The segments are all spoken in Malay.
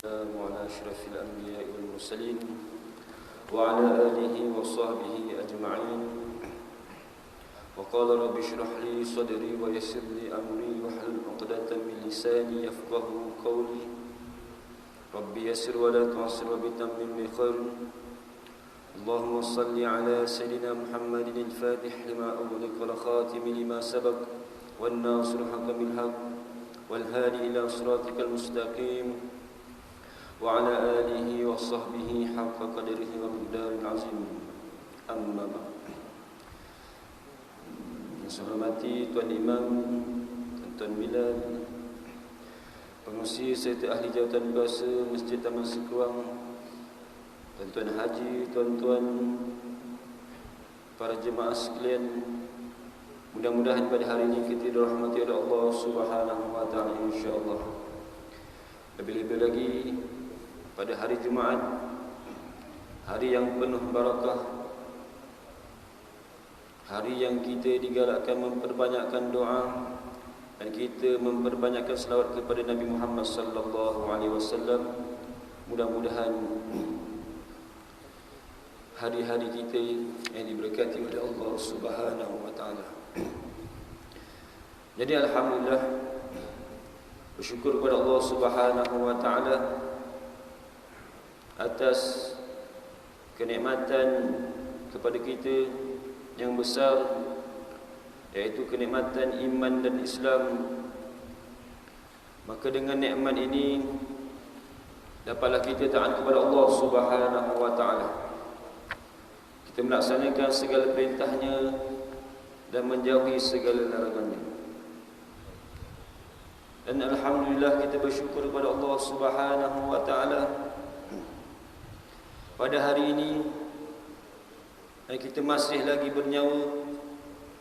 وعلى أشرف الأنبياء والمرسلين وعلى آله وصحبه أجمعين. وقال رب اشرح لي صدري ويسر لي أمري واحلل عقدة من لساني يفقهوا قولي. رب يسر ولا تعسر وبتمم بخير. اللهم صل على سيدنا محمد الفاتح لما أغلق والخاتم لما سبق والناصر حق بالحق والهادي إلى صراطك المستقيم وعلى آله وصحبه حق قدره ومقداره العظيم. Amma ba'd. Yang saya hormati Tuan Imam, Tuan Bilal, pengurusi serta ahli jawatan bahasa Masjid Taman Sekuang, tuan-tuan haji, tuan-tuan para jemaah sekalian, mudah-mudahan pada hari ini kita dirahmati oleh Allah Subhanahu wa taala insya-Allah. Lebih-lebih lagi pada hari Jumaat, hari yang penuh barakah, hari yang kita digalakkan memperbanyakkan doa dan kita memperbanyakkan selawat kepada Nabi Muhammad sallallahu alaihi wasallam. Mudah-mudahan hari-hari kita yang diberkati oleh Allah Subhanahu wa taala. Jadi alhamdulillah, bersyukur kepada Allah Subhanahu wa taala atas kenikmatan kepada kita yang besar, yaitu kenikmatan iman dan Islam. Maka dengan nikmat ini dapatlah kita taat kepada Allah Subhanahu wa taala. Kita melaksanakan segala perintahnya dan menjauhi segala larangannya. Dan alhamdulillah kita bersyukur kepada Allah Subhanahu wa taala pada hari ini kita masih lagi bernyawa.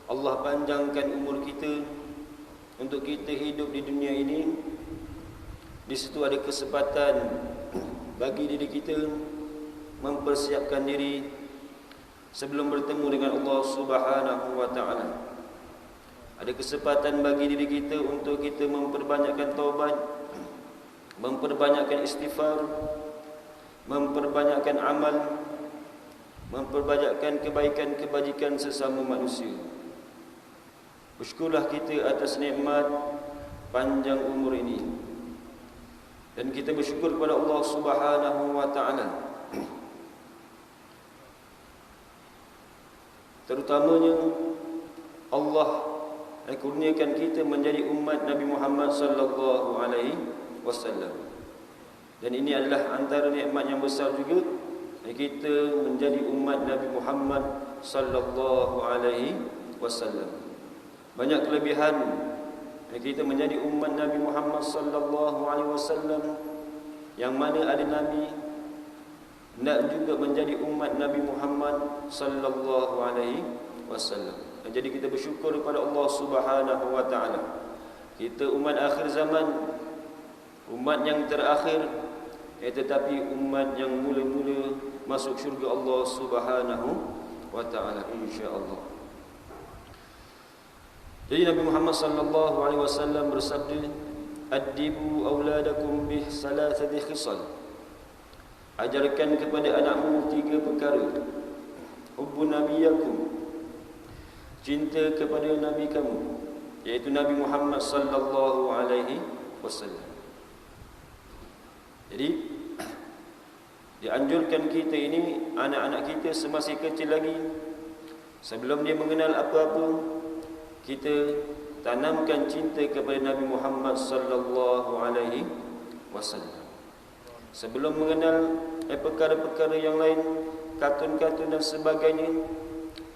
Allah panjangkan umur kita untuk kita hidup di dunia ini. Di situ ada kesempatan bagi diri kita mempersiapkan diri sebelum bertemu dengan Allah Subhanahu wa taala. Ada kesempatan bagi diri kita untuk kita memperbanyakkan taubat, memperbanyakkan istighfar, memperbanyakkan amal, memperbanyakkan kebaikan-kebajikan sesama manusia. Bersyukurlah kita atas nikmat panjang umur ini. Dan kita bersyukur kepada Allah Subhanahu wa taala, terutamanya Allah kurniakan kita menjadi umat Nabi Muhammad sallallahu alaihi wasallam. Dan ini adalah antara nikmat yang besar juga, kita menjadi umat Nabi Muhammad sallallahu alaihi wasallam. Banyak kelebihan kita menjadi umat Nabi Muhammad sallallahu alaihi wasallam, yang mana ada nabi nak juga menjadi umat Nabi Muhammad sallallahu alaihi wasallam. Jadi kita bersyukur kepada Allah Subhanahu wa taala. Kita umat akhir zaman, umat yang terakhir, tetapi umat yang mula-mula masuk syurga Allah Subhanahu wa taala insya-Allah. Jadi Nabi Muhammad sallallahu alaihi wasallam bersabda, "Addibu auladakum bi thalathati khisal." Ajarkan kepada anakmu 3 perkara. Hubbun nabiyakum, cinta kepada nabi kamu, yaitu Nabi Muhammad sallallahu alaihi wasallam. Jadi dianjurkan kita ini, anak-anak kita semasa kecil lagi, sebelum dia mengenal apa-apa, kita tanamkan cinta kepada Nabi Muhammad sallallahu alaihi wasallam. Sebelum mengenal perkara-perkara yang lain, kartun-kartun dan sebagainya,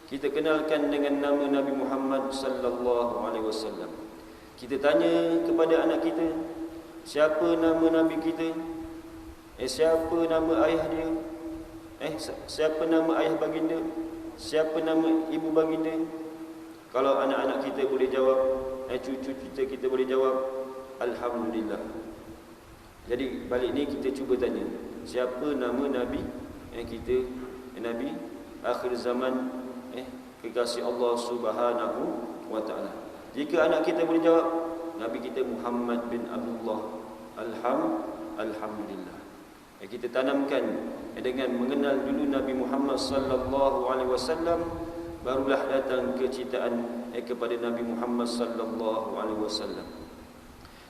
kita kenalkan dengan nama Nabi Muhammad sallallahu alaihi wasallam. Kita tanya kepada anak kita, siapa nama nabi kita? Siapa nama ayah dia? Siapa nama ayah baginda? Siapa nama ibu baginda? Kalau anak-anak kita boleh jawab, cucu kita boleh jawab, alhamdulillah. Jadi balik ni kita cuba tanya, siapa nama nabi kita, nabi akhir zaman, kekasih Allah Subhanahu wa taala. Jika anak kita boleh jawab, nabi kita Muhammad bin Abdullah, alhamdulillah. alhamdulillah. Kita tanamkan dengan mengenal dulu Nabi Muhammad sallallahu alaihi wasallam, barulah datang kecintaan kepada Nabi Muhammad sallallahu alaihi wasallam.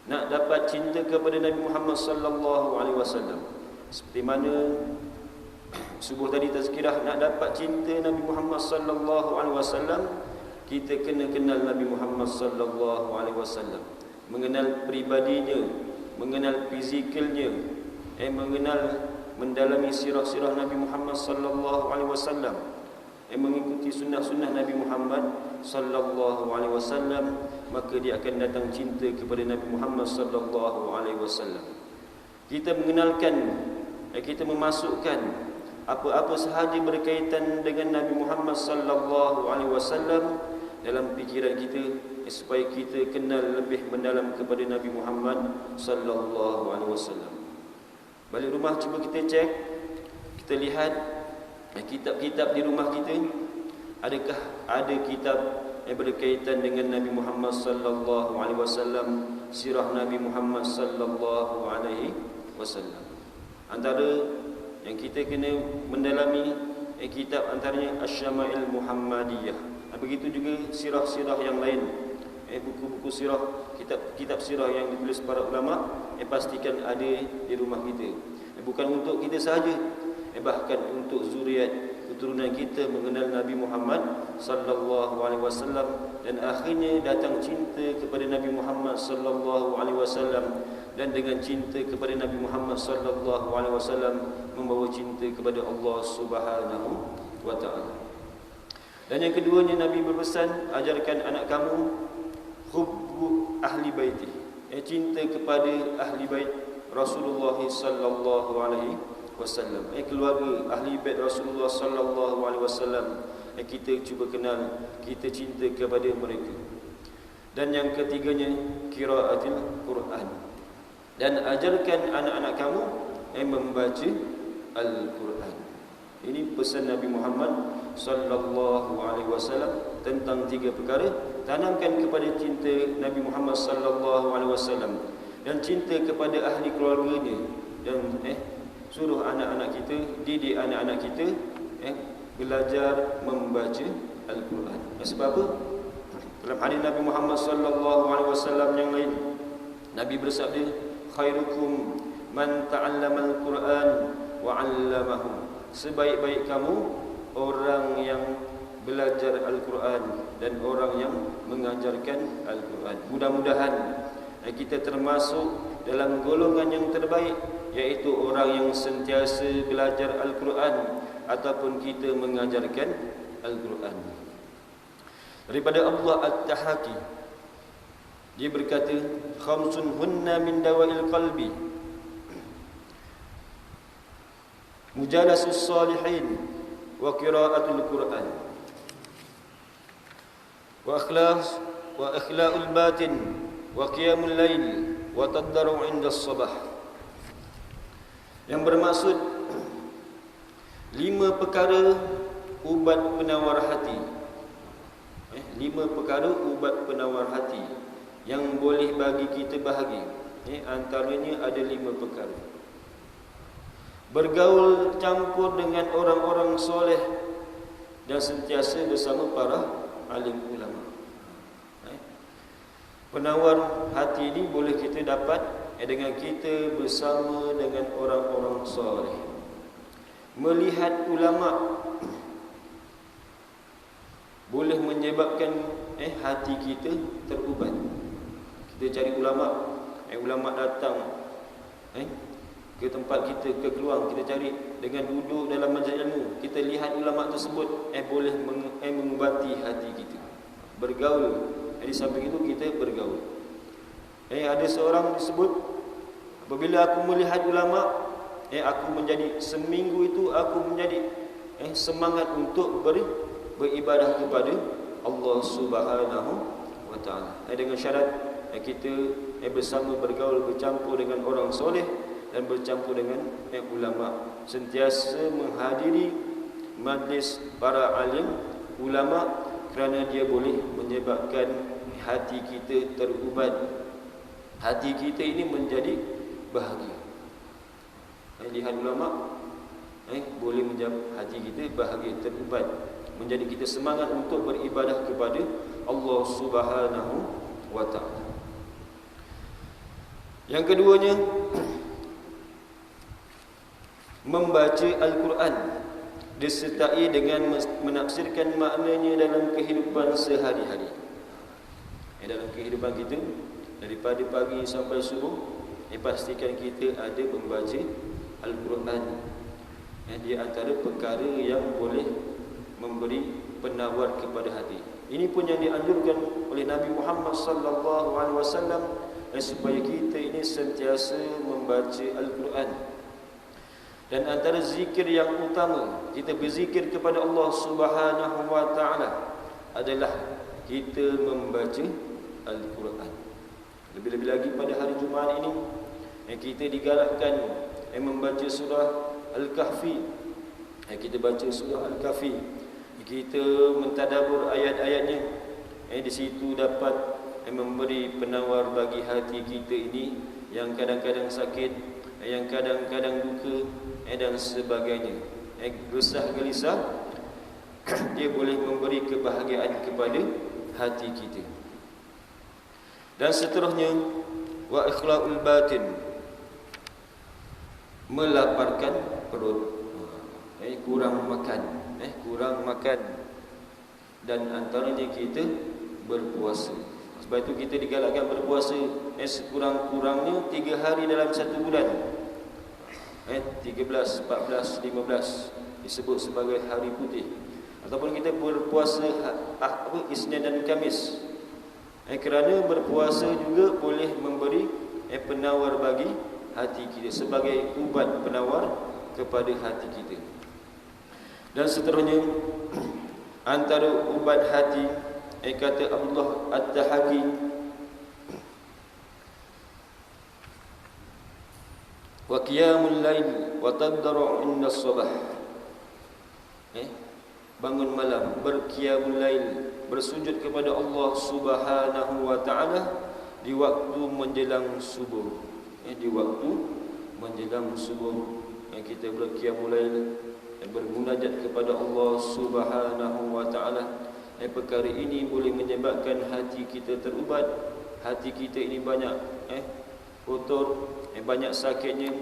Nak dapat cinta kepada Nabi Muhammad sallallahu alaihi wasallam, seperti mana subuh tadi tazkirah, nak dapat cinta Nabi Muhammad sallallahu alaihi wasallam, kita kena kenal Nabi Muhammad sallallahu alaihi wasallam, mengenal pribadinya, mengenal fizikalnya, mengenal mendalami sirah-sirah Nabi Muhammad sallallahu alaihi wasallam, mengikuti sunnah-sunnah Nabi Muhammad sallallahu alaihi wasallam, maka dia akan datang cinta kepada Nabi Muhammad sallallahu alaihi wasallam. Kita mengenalkan, kita memasukkan apa-apa sahaja berkaitan dengan Nabi Muhammad sallallahu alaihi wasallam dalam fikiran kita, supaya kita kenal lebih mendalam kepada Nabi Muhammad sallallahu alaihi wasallam. Balik rumah cuba kita cek, kita lihat kitab-kitab di rumah kita, adakah ada kitab yang berkaitan dengan Nabi Muhammad sallallahu alaihi wasallam, sirah Nabi Muhammad sallallahu alaihi wasallam. Antara yang kita kena mendalami kitab antaranya Asy-Syama'il Muhammadiyah. Begitu juga sirah-sirah yang lain, buku-buku sirah, kitab sirah yang ditulis para ulama, pastikan ada di rumah kita. Bukan untuk kita sahaja, bahkan untuk zuriat keturunan kita mengenal Nabi Muhammad sallallahu alaihi wasallam, dan akhirnya datang cinta kepada Nabi Muhammad sallallahu alaihi wasallam, dan dengan cinta kepada Nabi Muhammad sallallahu alaihi wasallam membawa cinta kepada Allah Subhanahu wa taala. Dan yang keduanya, Nabi berpesan, ajarkan anak kamu hubbu ahli baiti, cinta kepada ahli bait Rasulullah sallallahu alaihi wasallam, keluarga ahli bait Rasulullah sallallahu alaihi wasallam. Kita cuba kenal, kita cinta kepada mereka. Dan yang ketiganya, qiraatul Quran, dan ajarkan anak-anak kamu membaca Al-Quran. Ini pesan Nabi Muhammad sallallahu alaihi wasallam tentang tiga perkara. Tanamkan kepada cinta Nabi Muhammad sallallahu alaihi wasallam dan cinta kepada ahli keluarganya, dan suruh anak-anak kita, didik anak-anak kita belajar membaca Al-Quran. Sebab apa? Dalam hadis Nabi Muhammad sallallahu alaihi wasallam yang lain, Nabi bersabda, khairukum man ta'allama al-Quran wa 'allamahu. Sebaik-baik kamu orang yang belajar Al-Quran dan orang yang mengajarkan Al-Quran. Mudah-mudahan kita termasuk dalam golongan yang terbaik, iaitu orang yang sentiasa belajar Al-Quran ataupun kita mengajarkan Al-Quran. Daripada Allah At-Tahaki, dia berkata, khamsun hunna min dawa'il qalbi, mujalasus salihin wa qira'atul Quran wa ikhla'ul batin wa qiyamul lail wa tadarru' inda as-sabah. Yang bermaksud 5 perkara ubat penawar hati. 5 perkara ubat penawar hati yang boleh bagi kita bahagia. Antaranya ada 5 perkara. Bergaul campur dengan orang-orang soleh dan sentiasa bersama para alim ulama. Penawar hati ini boleh kita dapat dengan kita bersama dengan orang-orang soleh. Melihat ulama boleh menyebabkan hati kita terubat. Kita cari ulama, ulama datang ke tempat kita, ke keluar, kita cari, dengan duduk dalam majlis ilmu, kita lihat ulama tersebut, boleh mengubati hati kita. Bergaul, di samping itu kita bergaul. Ada seorang disebut, apabila aku melihat ulama, aku menjadi, seminggu itu aku menjadi semangat untuk beribadah kepada Allah Subhanahu wa taala. Dengan syarat kita bersama, bergaul, bercampur dengan orang soleh dan bercampur dengan ulama, sentiasa menghadiri majlis para alim ulama, kerana dia boleh menyebabkan hati kita terubat, hati kita ini menjadi bahagia. lihat ulama boleh menjawab hati kita bahagia terubat, menjadi kita semangat untuk beribadah kepada Allah Subhanahu wa taala. Yang keduanya, membaca Al-Quran disertai dengan menafsirkan maknanya dalam kehidupan sehari-hari. Dalam kehidupan kita daripada pagi sampai subuh, pastikan kita ada membaca Al-Quran. Dia antara perkara yang boleh memberi penawar kepada hati. Ini pun yang dianjurkan oleh Nabi Muhammad sallallahu alaihi wasallam, supaya kita ini sentiasa membaca Al-Quran. Dan antara zikir yang utama kita berzikir kepada Allah Subhanahu wa taala adalah kita membaca Al-Quran. Lebih-lebih lagi pada hari Jumaat ini, kita digalakkan membaca surah Al-Kahfi. Kita baca surah Al-Kahfi, kita mentadabbur ayat-ayatnya. Di situ dapat memberi penawar bagi hati kita ini yang kadang-kadang sakit, yang kadang-kadang duka dan sebagainya, gesah gelisah. Dia boleh memberi kebahagiaan kepada hati kita. Dan seterusnya, wa ikhlaul batin, melaparkan perut, kurang makan, dan antaranya kita berpuasa. Sebab itu kita digalakkan berpuasa sekurang-kurangnya 3 hari dalam 1 bulan. 13, 14, 15 disebut sebagai hari putih. Ataupun kita berpuasa Isnin dan Khamis. Kerana berpuasa juga boleh memberi penawar bagi hati kita, sebagai ubat penawar kepada hati kita. Dan seterusnya, antara ubat hati, kata Abdullah At-Tahaki, wa qiyamul lail wa tadarru' inda as-subah. Bangun malam, berqiyamul lail, bersujud kepada Allah Subhanahu wa taala di waktu menjelang subuh. Di waktu menjelang subuh, kita berqiyamul lail, bermunajat kepada Allah Subhanahu wa taala. Perkara ini boleh menyebabkan hati kita terubat. Hati kita ini banyak kotor, banyak sakitnya,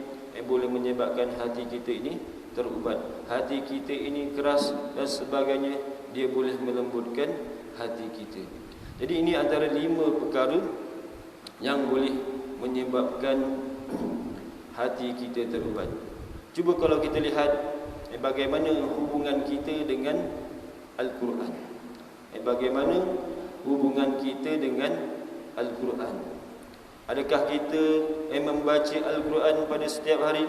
boleh menyebabkan hati kita ini terubat. Hati kita ini keras dan sebagainya, dia boleh melembutkan hati kita. Jadi ini antara 5 perkara yang boleh menyebabkan hati kita terubat. Cuba kalau kita lihat bagaimana hubungan kita dengan Al-Quran. Bagaimana hubungan kita dengan Al-Quran? Adakah kita membaca Al-Quran pada setiap hari?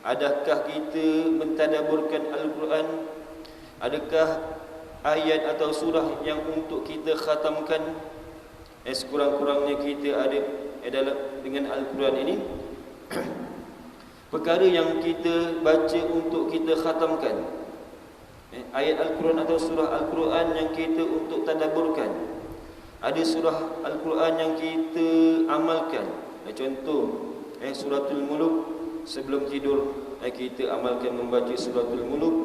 Adakah kita mentadabburkan Al-Quran? Adakah ayat atau surah yang untuk kita khatamkan? Sekurang-kurangnya kita ada dalam dengan Al-Quran ini perkara yang kita baca untuk kita khatamkan, ayat Al-Quran atau surah Al-Quran yang kita untuk tadabburkan. Ada surah Al-Quran yang kita amalkan. Contoh Suratul Muluk, sebelum tidur kita amalkan membaca Suratul Muluk,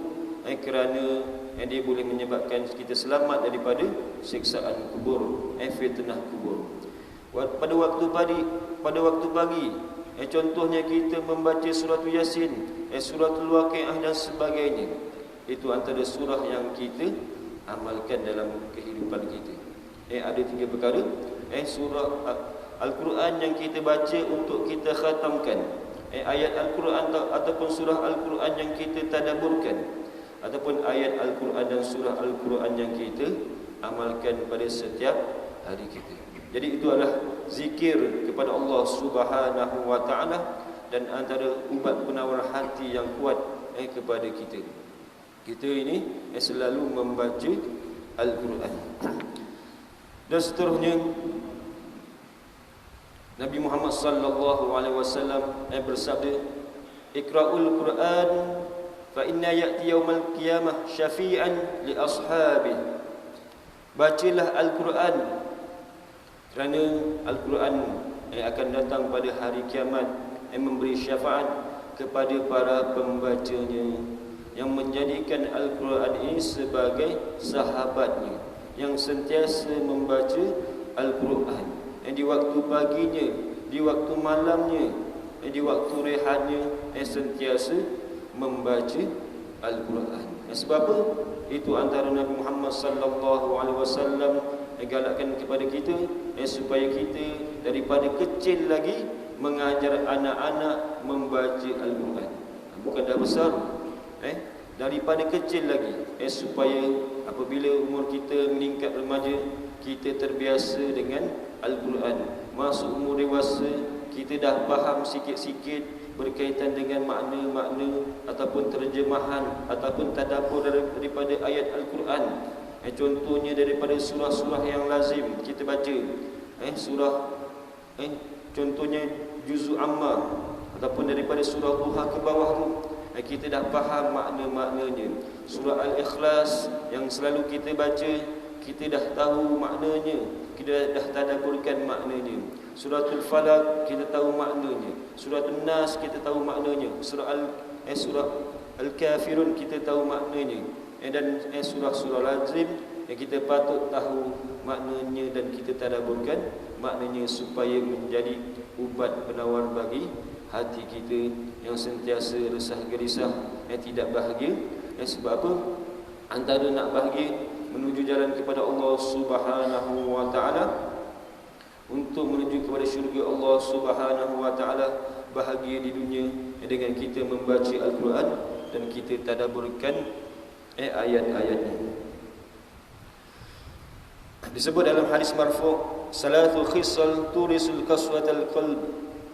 kerana dia boleh menyebabkan kita selamat daripada siksaan kubur, fitnah kubur. Pada waktu pagi, contohnya kita membaca Suratul Yasin, Suratul Waqiah dan sebagainya. Itu antara surah yang kita amalkan dalam kehidupan kita. Ada 3 perkara. Surah Al-Quran yang kita baca untuk kita khatamkan, ayat Al-Quran ataupun surah Al-Quran yang kita tadabburkan, ataupun ayat Al-Quran dan surah Al-Quran yang kita amalkan pada setiap hari kita. Jadi itu adalah zikir kepada Allah Subhanahu wa taala, dan antara ubat penawar hati yang kuat kepada kita. Kita ini selalu membaca Al-Quran. Dan seterusnya, Nabi Muhammad sallallahu alaihi wasallam bersabda, "Iqra'ul Quran fa inna ya'ti yaumal qiyamah syafi'an li ashabihi." Bacalah Al-Quran, kerana Al-Quran akan datang pada hari kiamat memberi syafaat kepada para pembacanya, yang menjadikan Al-Quran ini sebagai sahabatnya, yang sentiasa membaca Al-Quran, yang di waktu paginya, di waktu malamnya, di waktu rehatnya, yang sentiasa membaca Al-Quran. Sebab apa? Itu antara Nabi Muhammad sallallahu alaihi wasallam galakkan kepada kita supaya kita daripada kecil lagi mengajar anak-anak membaca Al-Quran. Bukan dah besar, daripada kecil lagi, supaya apabila umur kita meningkat remaja, kita terbiasa dengan Al-Quran. Masuk umur dewasa, kita dah faham sikit-sikit berkaitan dengan makna-makna ataupun terjemahan ataupun tadabbur daripada ayat Al-Quran. Contohnya daripada surah-surah yang lazim kita baca, contohnya juzul Amma ataupun daripada surah Duha ke bawah tu, kita dah faham makna-maknanya. Surah Al-Ikhlas yang selalu kita baca, kita dah tahu maknanya, kita dah tadabburkan maknanya. Suratul Falaq kita tahu maknanya. Suratul Nas kita tahu maknanya. Surah Al-Kafirun kita tahu maknanya. Dan surah-surah lazim yang kita patut tahu maknanya dan kita tadabburkan maknanya supaya menjadi ubat penawar bagi hati kita yang sentiasa resah gelisah, tidak bahagia. Sebab apa? Antara nak bahagia menuju jalan kepada Allah Subhanahu wa taala, untuk menuju kepada syurga Allah Subhanahu wa taala, bahagia di dunia dengan kita membaca Al-Quran dan kita tadabburkan ayat-ayatnya. Disebut dalam hadis marfu', salatul khisal turisul qaswatal qalb,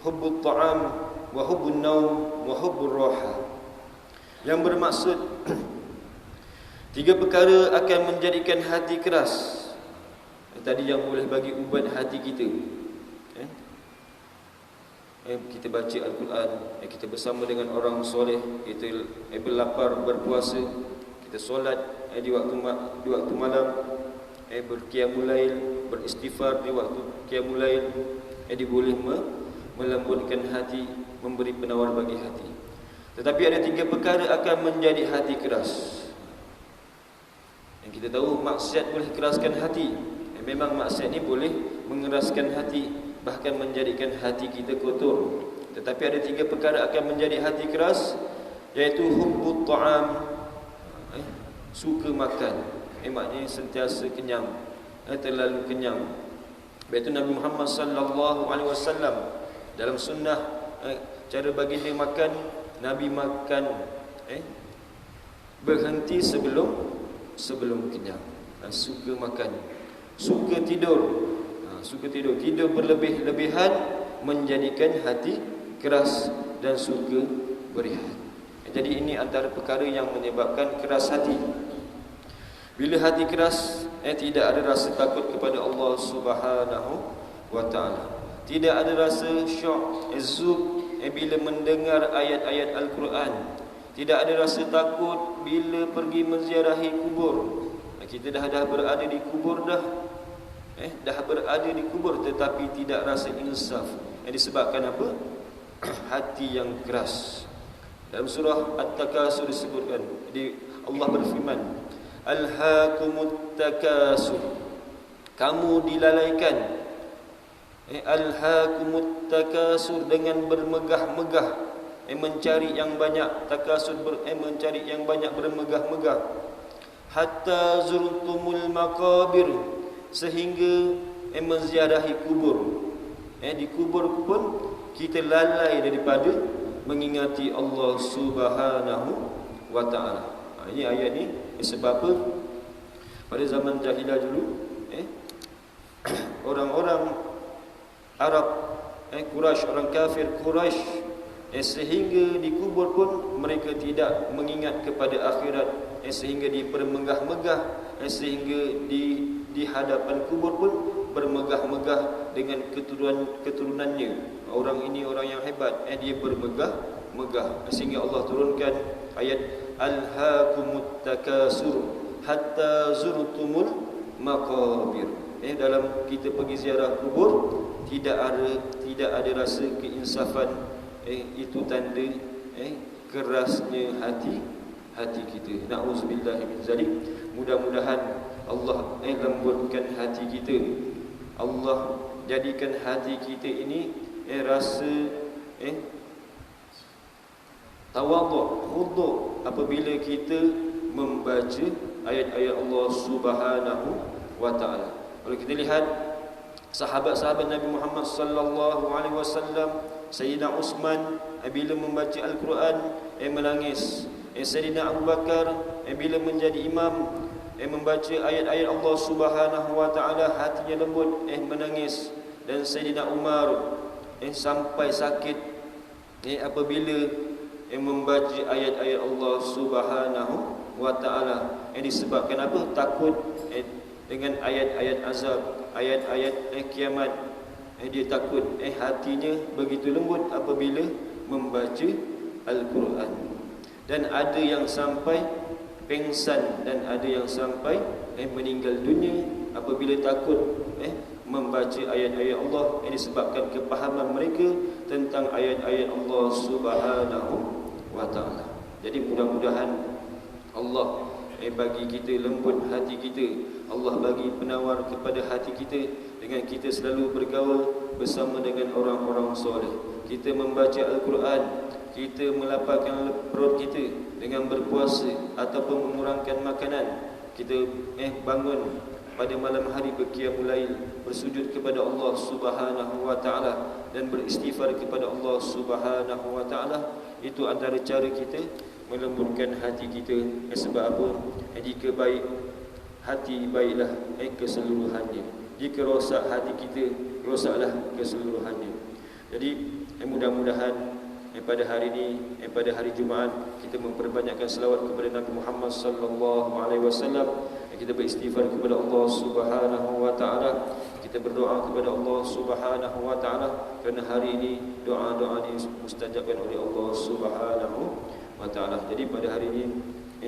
hubbut ta'am wa hubbun naum wa hubbur raha. Yang bermaksud 3 perkara akan menjadikan hati keras. Tadi yang boleh bagi ubat hati kita, kita baca Al-Quran, kita bersama dengan orang soleh, kita berlapar berpuasa, kita solat di waktu malam, berqiyamul lail, beristighfar di waktu qiyamul lail, dia boleh melembutkan hati, memberi penawar bagi hati. Tetapi ada 3 perkara akan menjadi hati keras. Yang kita tahu maksiat boleh keraskan hati. Memang maksiat ni boleh mengeraskan hati, bahkan menjadikan hati kita kotor. Tetapi ada 3 perkara akan menjadi hati keras, iaitu hubbut ta'am, suka makan, maknanya sentiasa kenyang, terlalu kenyang. Iaitu Nabi Muhammad sallallahu alaihi wasallam dalam sunnah, cara baginda makan, Nabi makan berhenti sebelum kenyang. Suka makan, suka tidur, tidur berlebih-lebihan menjadikan hati keras dan suka berehat. Jadi ini antara perkara yang menyebabkan keras hati. Bila hati keras, tidak ada rasa takut kepada Allah Subhanahu wa taala. Tidak ada rasa syok, zuk bila mendengar ayat-ayat Al-Quran. Tidak ada rasa takut bila pergi menziarahi kubur. Kita dah berada di kubur dah, berada di kubur, tetapi tidak rasa insaf. Disebabkan apa? Hati yang keras. Dalam surah At-Takasur disebutkan, Allah berfirman, Alhaakumut takasur, kamu dilalaikan. Alhaakumut takasur, dengan bermegah-megah, mencari yang banyak. Takasur mencari yang banyak, bermegah-megah. Hatta zurtumul maqabir, sehingga menziarahi kubur. Di kubur pun kita lalai daripada mengingati Allah Subhanahu wa taala. Ini ayat ni sebab apa? Pada zaman jahilah dulu, orang-orang Arab, Quraisy, orang kafir Quraisy, sehingga di kubur pun mereka tidak mengingat kepada akhirat, sehingga dipermegah-megah, sehingga di hadapan kubur pun bermegah-megah dengan keturunannya. Orang ini orang yang hebat, dia bermegah-megah, sehingga Allah turunkan ayat Alhaakumut takasur hatta zurtumul maqabir. Dalam kita pergi ziarah kubur, tidak ada rasa keinsafan. Itu tanda kerasnya hati kita. Na'udzubillah min zalik. Mudah-mudahan Allah lembutkan hati kita. Allah jadikan hati kita ini rasa tawadhu, khudu' apabila kita membaca ayat-ayat Allah Subhanahu wa taala. Kalau kita lihat sahabat-sahabat Nabi Muhammad sallallahu alaihi wasallam, Sayyidina Uthman bila membaca Al-Quran menangis. Sayyidina Abu Bakar bila menjadi imam membaca ayat-ayat Allah Subhanahu wa taala, hatinya lembut menangis. Dan Sayyidina Umar sampai sakit apabila membaca ayat-ayat Allah Subhanahu wa taala. Disebabkan apa? Takut dengan ayat-ayat azab, ayat-ayat kiamat. Dia takut. Hatinya begitu lembut apabila membaca Al-Quran. Dan ada yang sampai pengsan, dan ada yang sampai meninggal dunia apabila takut membaca ayat-ayat Allah. Disebabkan kepahaman mereka tentang ayat-ayat Allah Subhanahu wa taala. Jadi mudah-mudahan Allah bagi kita lembut hati kita. Allah bagi penawar kepada hati kita dengan kita selalu bergaul bersama dengan orang-orang soleh. Kita membaca Al-Quran, kita melapangkan perut kita dengan berpuasa ataupun mengurangkan makanan. Kita bangun pada malam hari berqiyamul lail, bersujud kepada Allah Subhanahu wa taala dan beristighfar kepada Allah Subhanahu wa taala. Itu antara cara kita melembutkan hati kita. Sebab apa? Jika baik hati, baiklah keseluruhannya. Jika rosak hati kita, rosaklah keseluruhannya. Jadi mudah-mudahan pada hari ini, pada hari Jumaat, kita memperbanyakkan selawat kepada Nabi Muhammad sallallahu alaihi wasallam. Kita beristighfar kepada Allah Subhanahu wa taala. Kita berdoa kepada Allah Subhanahu wa taala kerana hari ini doa-doa ini mustajabkan oleh Allah Subhanahu wa taala. Jadi pada hari ini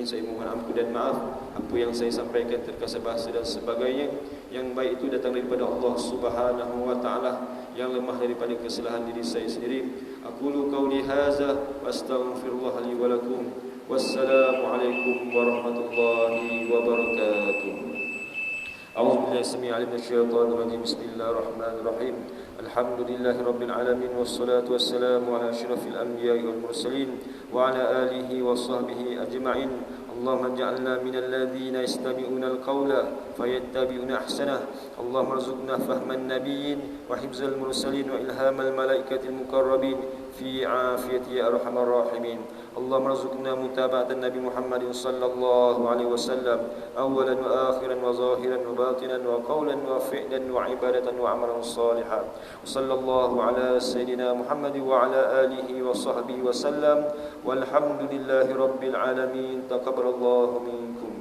saya mohon ampun dan maaf apa yang saya sampaikan terkasar bahasa dan sebagainya. Yang baik itu datang daripada Allah Subhanahu wa taala, yang lemah daripada kesalahan diri saya sendiri. Aqulu qauli hadza wa astaghfirullah li wa lakum. Wassalamualaikum warahmatullahi wabarakatuh. A'udzu billahi samii 'alim minasyaitonir rajim. Bismillahirrahmanirrahim. Alhamdulillahi rabbil alamin wassalatu wassalamu ala asyrafil anbiya'i wal mursalin wa ala alihi wa sahbihi ajma'in. Allahumma ij'alna minal ladzina yastami'una al-qawla fayattabi'una ahsanah. Allahumma arzuqna fahman nabiyyin wa hifzal mursalin wa ilhamal malaikatil muqarrabin fi 'afiyati ya arhamar rahimin. Allahumma arzuqna mutaba'atan Nabi Muhammadin sallallahu alaihi wasallam awalan wa akhiran wa zahiran wa batinan wa qawlan wa fi'lan wa ibadatan wa amalan salihan. Sallallahu ala sayyidina Muhammad wa ala alihi wa sahbihi wa sallam. Walhamdulillahi rabbil alamin. Taqabbalallahu minkum.